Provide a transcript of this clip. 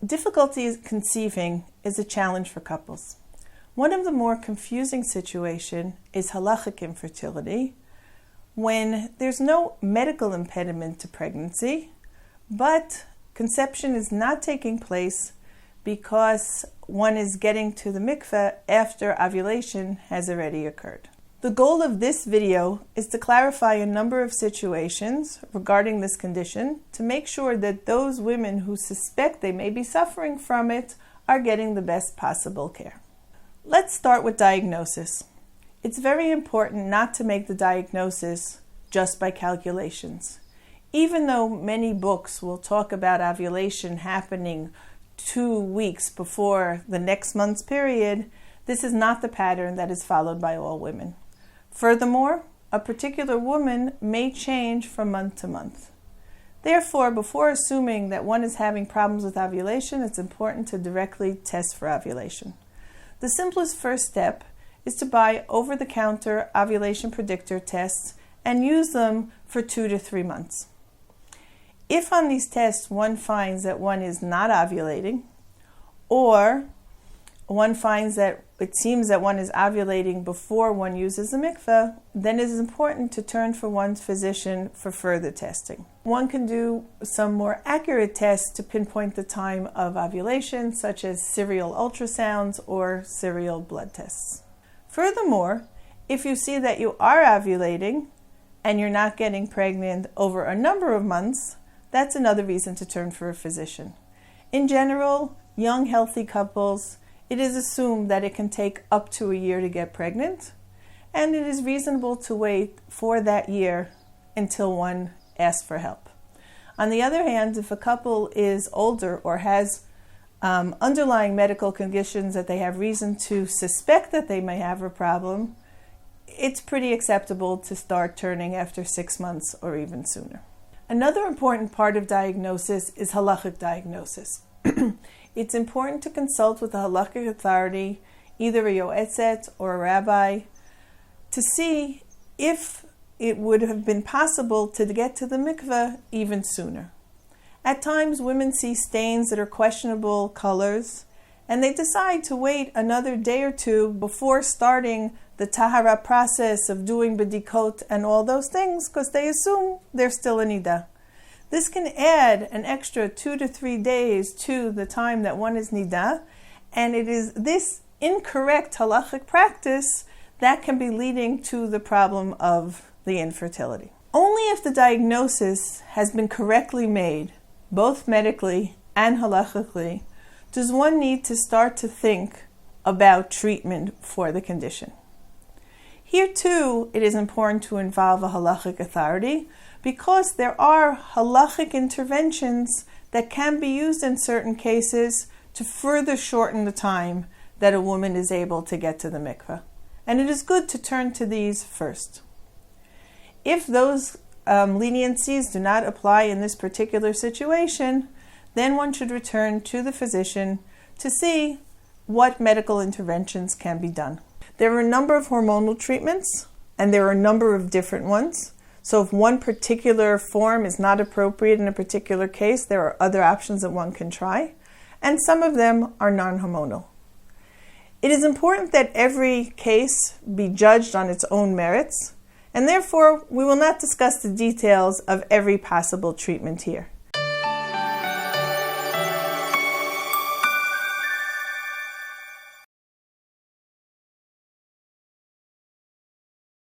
Difficulty conceiving is a challenge for couples. One of the more confusing situations is halachic infertility, when there's no medical impediment to pregnancy, but conception is not taking place because one is getting to the mikveh after ovulation has already occurred. The goal of this video is to clarify a number of situations regarding this condition to make sure that those women who suspect they may be suffering from it are getting the best possible care. Let's start with diagnosis. It's very important not to make the diagnosis just by calculations. Even though many books will talk about ovulation happening 2 weeks before the next month's period, this is not the pattern that is followed by all women. Furthermore, a particular woman may change from month to month. Therefore, before assuming that one is having problems with ovulation, it's important to directly test for ovulation. The simplest first step is to buy over-the-counter ovulation predictor tests and use them for 2 to 3 months. If on these tests one finds that one is not ovulating, or one finds that it seems that one is ovulating before one uses a mikveh, then it is important to turn for one's physician for further testing. One can do some more accurate tests to pinpoint the time of ovulation, such as serial ultrasounds or serial blood tests. Furthermore, if you see that you are ovulating and you're not getting pregnant over a number of months, that's another reason to turn for a physician. In general, young, healthy couples, it is assumed that it can take up to a year to get pregnant, and it is reasonable to wait for that year until one asks for help. On the other hand, if a couple is older or has underlying medical conditions that they have reason to suspect that they may have a problem, it's pretty acceptable to start turning after 6 months or even sooner. Another important part of diagnosis is halachic diagnosis. It's important to consult with a halachic authority, either a yoetzet or a rabbi, to see if it would have been possible to get to the mikveh even sooner. At times, women see stains that are questionable colors, and they decide to wait another day or two before starting the taharah process of doing bedikot and all those things, because they assume they're still in nidah. This can add an extra 2 to 3 days to the time that one is nidah, and it is this incorrect halachic practice that can be leading to the problem of the infertility. Only if the diagnosis has been correctly made, both medically and halachically, does one need to start to think about treatment for the condition. Here too, it is important to involve a halachic authority, because there are halachic interventions that can be used in certain cases to further shorten the time that a woman is able to get to the mikveh. And it is good to turn to these first. If those leniencies do not apply in this particular situation, then one should return to the physician to see what medical interventions can be done. There are a number of hormonal treatments, and there are a number of different ones. So if one particular form is not appropriate in a particular case, there are other options that one can try, and some of them are non-hormonal. It is important that every case be judged on its own merits, and therefore we will not discuss the details of every possible treatment here.